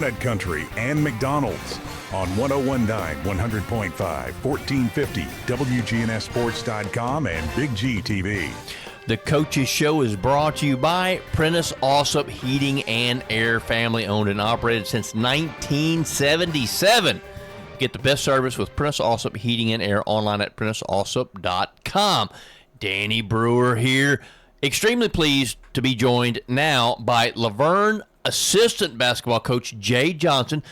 Nut Country and McDonald's on 1019, 100.5, 1450, WGNSSports.com and Big G TV. The Coaches Show is brought to you by Prentice Allsup Heating and Air, family owned and operated since 1977. Get the best service with Prentice Allsup Heating and Air online at PrenticeAllsup.com. Danny Brewer here. Extremely pleased to be joined now by Laverne assistant basketball coach Jay Johnson,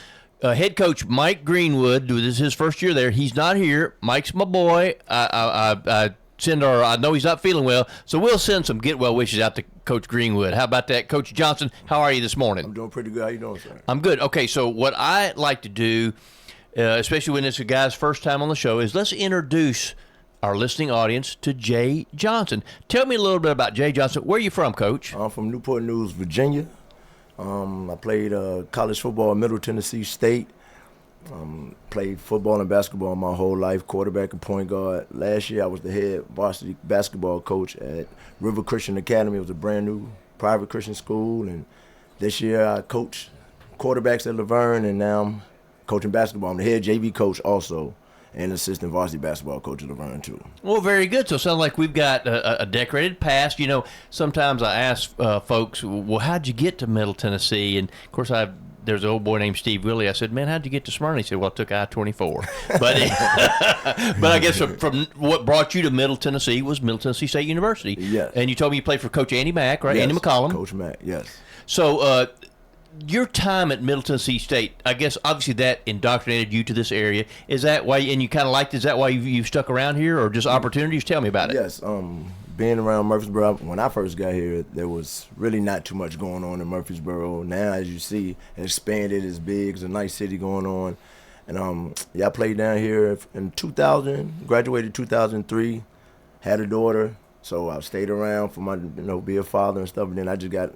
head coach Mike Greenwood. This is his first year there. He's not here. Mike's my boy. I know he's not feeling well, so we'll send some get well wishes out to Coach Greenwood. How about that, Coach Johnson? How are you this morning? I'm doing pretty good. How you doing, sir? I'm good. Okay, so what I like to do, especially when it's a guy's first time on the show, is let's introduce our listening audience to Jay Johnson. Tell me a little bit about Jay Johnson. Where are you from, Coach? I'm from Newport News, Virginia. I played college football at Middle Tennessee State. Played football and basketball my whole life, quarterback and point guard. Last year I was the head varsity basketball coach at River Christian Academy. It was a brand new private Christian school. And this year I coach quarterbacks at Laverne, and now I'm coaching basketball. I'm the head JV coach also, and assistant varsity basketball coach at Vergne too. Well, very good. So it sounds like we've got a decorated past. You know, sometimes I ask folks, well, how'd you get to Middle Tennessee? And, of course, there's an old boy named Steve Willie. I said, man, how'd you get to Smyrna? He said, well, I took I-24. But I guess from what brought you to Middle Tennessee was Middle Tennessee State University. Yes. And you told me you played for Coach Andy Mack, right? Yes, Andy McCollum. Coach Mack, yes. So your time at Middle Tennessee State, I guess obviously that indoctrinated you to this area. Is that why, and you kind of liked it, is that why you've stuck around here, or just opportunities? Tell me about it. Yes, being around Murfreesboro, when I first got here, there was really not too much going on in Murfreesboro. Now, as you see, it expanded, it's big, it's a nice city going on. And I played down here in 2000, graduated 2003, had a daughter, so I stayed around for be a father and stuff, and then I just got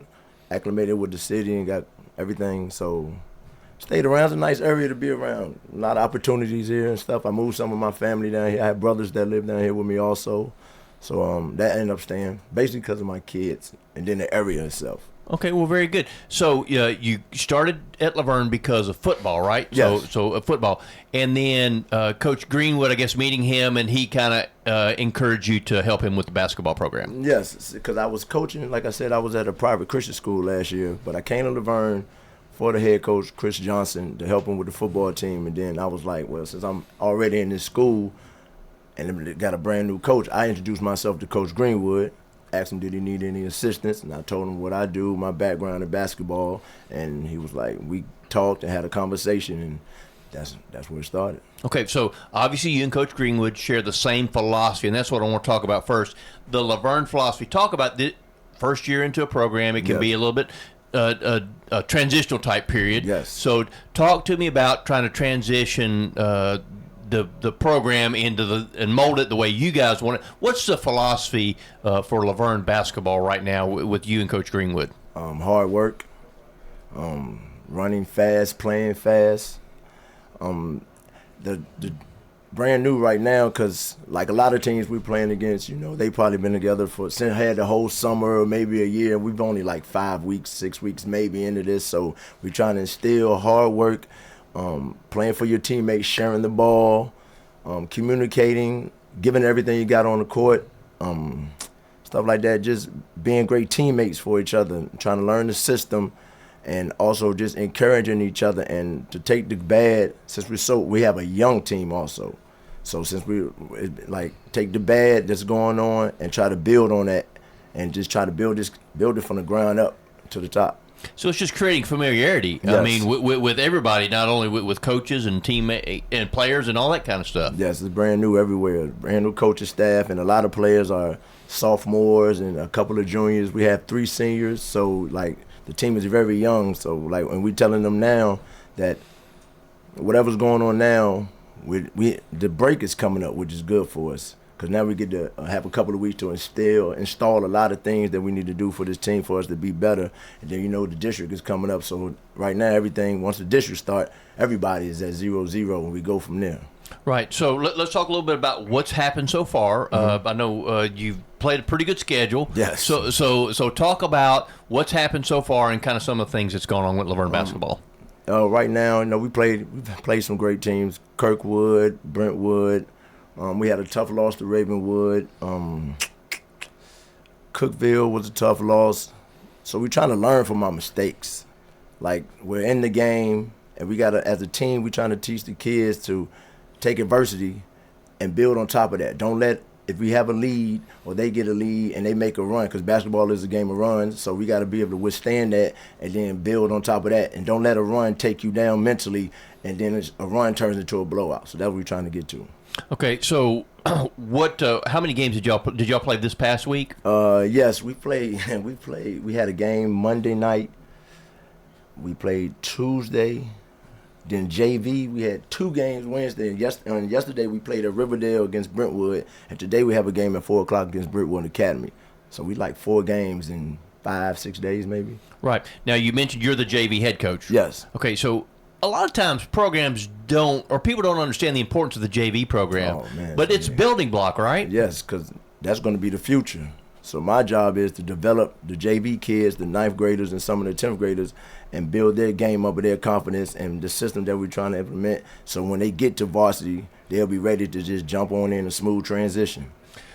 acclimated with the city and got everything, so stayed around. It's a nice area to be around. A lot of opportunities here and stuff. I moved some of my family down here. I have brothers that live down here with me also. So that ended up staying basically because of my kids and then the area itself. Okay, well, very good. So you started at Laverne because of football, right? Yes. So football. And then Coach Greenwood, I guess, meeting him, and he kind of encouraged you to help him with the basketball program. Yes, because I was coaching. Like I said, I was at a private Christian school last year, but I came to Laverne for the head coach, Chris Johnson, to help him with the football team. And then I was like, well, since I'm already in this school and got a brand new coach, I introduced myself to Coach Greenwood, asked him did he need any assistance, and I told him what I do, my background in basketball, and he was like, we talked and had a conversation, and that's where it started. Okay, so obviously you and Coach Greenwood share the same philosophy, and that's what I want to talk about first. The Laverne philosophy. Talk about the first year into a program. It can be a little bit a transitional type period. Yes. So talk to me about trying to transition the program and mold it the way you guys want it. What's the philosophy for Laverne basketball right now with you and Coach Greenwood? Hard work, running fast, playing fast. The brand new right now, because like a lot of teams we're playing against, they probably been together had the whole summer or maybe a year. We've only like 5 weeks, 6 weeks maybe into this, so we're trying to instill hard work. Playing for your teammates, sharing the ball, communicating, giving everything you got on the court, stuff like that. Just being great teammates for each other, trying to learn the system, and also just encouraging each other. And to take the bad, since we have a young team also. So since we take the bad that's going on and try to build on that, and just try to build it from the ground up to the top. So it's just creating familiarity. Yes. I mean, with everybody, not only with coaches and teammates and players and all that kind of stuff. Yes, it's brand new everywhere. Brand new coaching staff, and a lot of players are sophomores and a couple of juniors. We have 3 seniors, so the team is very young. So when we're telling them now that whatever's going on now, the break is coming up, which is good for us. Because now we get to have a couple of weeks to install a lot of things that we need to do for this team for us to be better. And then, the district is coming up. So right now, once the district start, everybody is at 0-0, and we go from there. Right. So let's talk a little bit about what's happened so far. Mm-hmm. I know you've played a pretty good schedule. Yes. So talk about what's happened so far and kind of some of the things that's gone on with Laverne basketball. Right now, we've played some great teams. Kirkwood, Brentwood. We had a tough loss to Ravenwood. Cookville was a tough loss. So we're trying to learn from our mistakes. Like, we're in the game, and we gotta, as a team, we're trying to teach the kids to take adversity and build on top of that. Don't let, if we have a lead or they get a lead and they make a run, because basketball is a game of runs, so we got to be able to withstand that and then build on top of that. And don't let a run take you down mentally, and then a run turns into a blowout. So that's what we're trying to get to. Okay, so how many games did y'all play this past week? Yes, we played. We had a game Monday night. We played Tuesday. Then JV, we had 2 games Wednesday. And yesterday we played at Riverdale against Brentwood. And today we have a game at 4 o'clock against Brentwood Academy. So we 4 games in 5-6 days maybe. Right. Now, you mentioned you're the JV head coach. Yes. Okay, so a lot of times programs don't, or people don't understand the importance of the JV program. Oh, man. But it's a building block, right? Yes, because that's going to be the future. So my job is to develop the JV kids, the 9th graders and some of the 10th graders, and build their game up with their confidence and the system that we're trying to implement. So when they get to varsity, they'll be ready to just jump on in a smooth transition.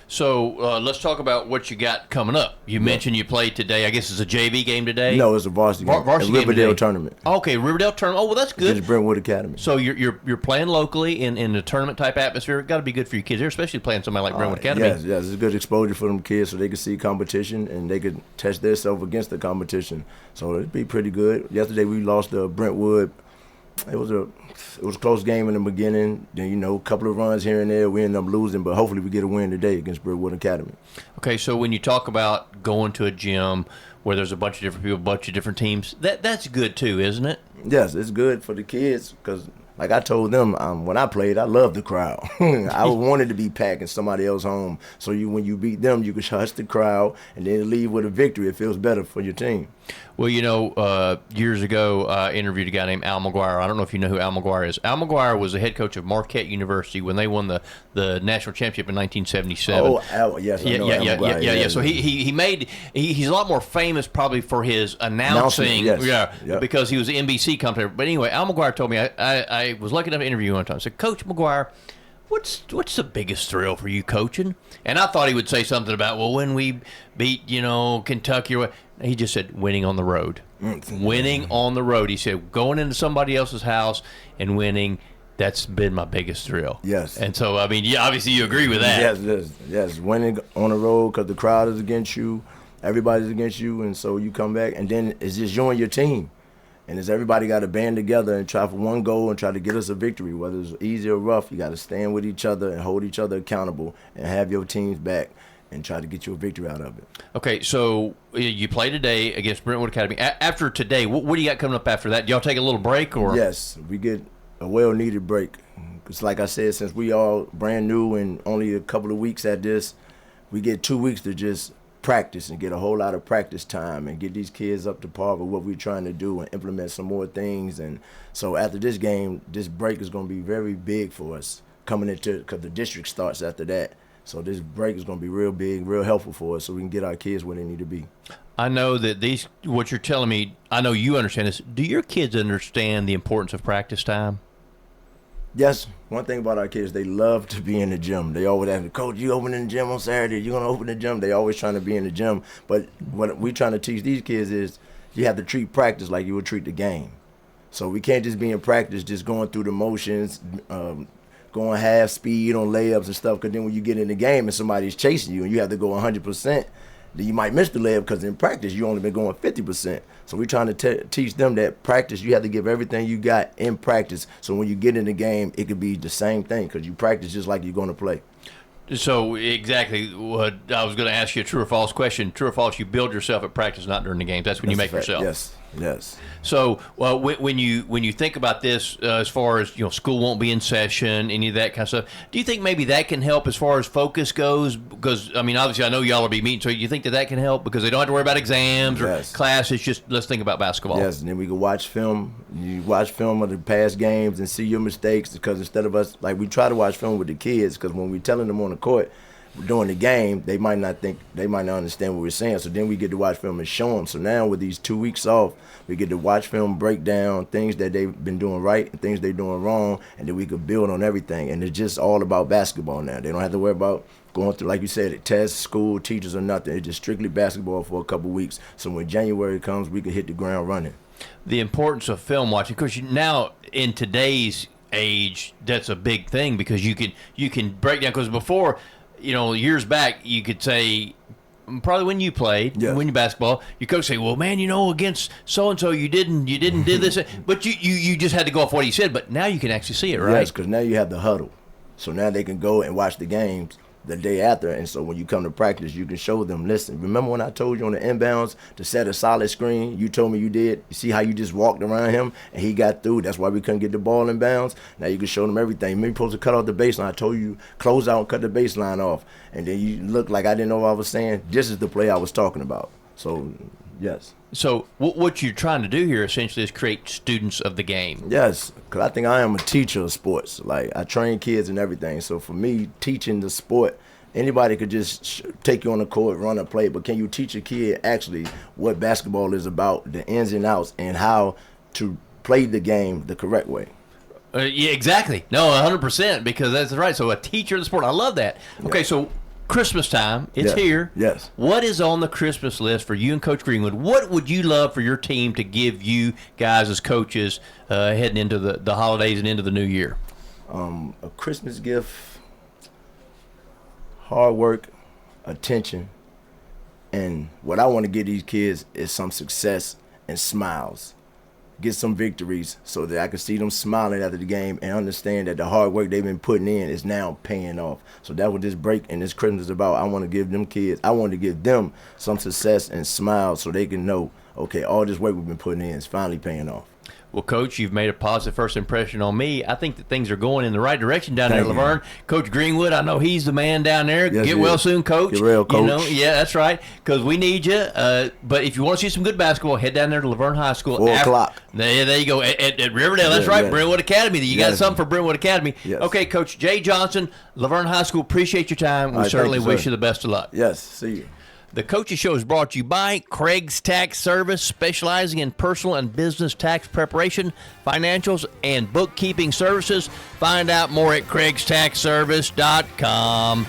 So let's talk about what you got coming up. You mentioned you played today. I guess it's a JV game today? No, it's a varsity game. Varsity a Riverdale game tournament. Okay, Riverdale tournament. Oh, well, that's good. It's Brentwood Academy. So you're playing locally in a tournament type atmosphere. Got to be good for your kids there, especially playing somebody like Brentwood Academy. Yes, it's good exposure for them kids so they can see competition and they could test themselves against the competition. So it'd be pretty good. Yesterday we lost to Brentwood. It was a close game in the beginning. Then, a couple of runs here and there, we ended up losing, but hopefully we get a win today against Brentwood Academy. Okay, so when you talk about going to a gym where there's a bunch of different people, a bunch of different teams, that's good too, isn't it? Yes, it's good for the kids because, like I told them, when I played, I loved the crowd. I wanted to be packed in somebody else's home. So when you beat them, you can hush the crowd and then leave with a victory. It feels better for your team. Well, years ago, I interviewed a guy named Al McGuire. I don't know if you know who Al McGuire is. Al McGuire was the head coach of Marquette University when they won the national championship in 1977. Oh, Al, yes, I know Al McGuire. Yeah. So he's a lot more famous probably for his announcing, yes. because he was the NBC commentator. But anyway, Al McGuire told me, I was lucky enough to interview him one time. I said, Coach McGuire, what's the biggest thrill for you coaching? And I thought he would say something about, well, when we beat, Kentucky or what. He just said winning on the road. Winning on the road. He said going into somebody else's house and winning, that's been my biggest thrill. Yes. And so, obviously you agree with that. Yes. Winning on the road because the crowd is against you, everybody's against you, and so you come back, and then it's just you and your team. And it's everybody got to band together and try for one goal and try to get us a victory. Whether it's easy or rough, you got to stand with each other and hold each other accountable and have your teams back and try to get you a victory out of it. Okay, so you play today against Brentwood Academy. After today, what do you got coming up after that? Do y'all take a little break? Or Yes, we get a well-needed break. Because like I said, since we all brand new and only a couple of weeks at this, we get 2 weeks to just practice and get a whole lot of practice time and get these kids up to par with what we're trying to do and implement some more things. And so after this game, this break is going to be very big for us coming into, because the district starts after that. So this break is going to be real big, real helpful for us so we can get our kids where they need to be. I know that what you're telling me, I know you understand this. Do your kids understand the importance of practice time? Yes. One thing about our kids, they love to be in the gym. They always ask me, Coach, you opening the gym on Saturday? You going to open the gym? They always trying to be in the gym. But what we're trying to teach these kids is you have to treat practice like you would treat the game. So we can't just be in practice just going through the motions, going half speed on layups and stuff, because then when you get in the game and somebody's chasing you and you have to go 100%, then you might miss the layup because in practice you only been going 50%. So we're trying to teach them that practice, you have to give everything you got in practice, so when you get in the game, it could be the same thing because you practice just like you're going to play. So exactly what I was going to ask you, a true or false question. True or false, you build yourself at practice, not during the games. That's when you make yourself. Yes. So when you think about this, as far as school won't be in session, any of that kind of stuff, do you think maybe that can help as far as focus goes? Because obviously I know y'all will be meeting, so you think that can help because they don't have to worry about exams or classes. Just let's think about basketball. Yes, and then we can watch film. You watch film of the past games and see your mistakes, because instead of us, like, we try to watch film with the kids, because when we're telling them on the court, during the game, they might not understand what we're saying. So then we get to watch film and show them. So now with these 2 weeks off, we get to watch film, break down things that they've been doing right and things they're doing wrong, and then we could build on everything. And it's just all about basketball now. They don't have to worry about going through, like you said, tests, school, teachers, or nothing. It's just strictly basketball for a couple weeks. So when January comes, we can hit the ground running. The importance of film watching, because now in today's age, that's a big thing, because you can break down. Because before, years back, you could say, probably when you played, when you basketball, your coach say, "Well, man, against so and so, you didn't do this," but you just had to go off what he said. But now you can actually see it, right? Yes, because now you have the huddle, so now they can go and watch the games the day after, and so when you come to practice, you can show them, listen, remember when I told you on the inbounds to set a solid screen? You told me you did. You see how you just walked around him and he got through? That's why we couldn't get the ball in bounds. Now you can show them everything. Maybe supposed to cut off the baseline. I told you close out and cut the baseline off, and then you look like I didn't know what I was saying. This is the play I was talking about. So yes. So what you're trying to do here essentially is create students of the game. Yes, because I think I am a teacher of sports. Like, I train kids and everything. So for me, teaching the sport, anybody could just take you on the court, run a play, but can you teach a kid actually what basketball is about, the ins and outs, and how to play the game the correct way? Yeah, exactly. No, 100%, because that's right. So a teacher of the sport. I love that. Okay, so Christmas time, it's here. Yes. What is on the Christmas list for you and Coach Greenwood? What would you love for your team to give you guys as coaches heading into the holidays and into the new year? A Christmas gift, hard work, attention, and what I want to give these kids is some success and smiles. Get some victories so that I can see them smiling after the game and understand that the hard work they've been putting in is now paying off. So that's what this break and this Christmas is about. I want to give them some success and smiles so they can know, okay, all this work we've been putting in is finally paying off. Well, Coach, you've made a positive first impression on me. I think that things are going in the right direction down there at Laverne. Coach Greenwood, I know he's the man down there. Yes, Get well soon, Coach. Get well, Coach. Yeah, that's right, because we need you. But if you want to see some good basketball, head down there to Laverne High School. 4 o'clock. There you go, at Riverdale. That's right, Brentwood Academy. You got something for Brentwood Academy. Yes. Okay, Coach Jay Johnson, Laverne High School, appreciate your time. We certainly wish you the best of luck. Yes, see you. The Coaches Show is brought to you by Craig's Tax Service, specializing in personal and business tax preparation, financials, and bookkeeping services. Find out more at craigstaxservice.com.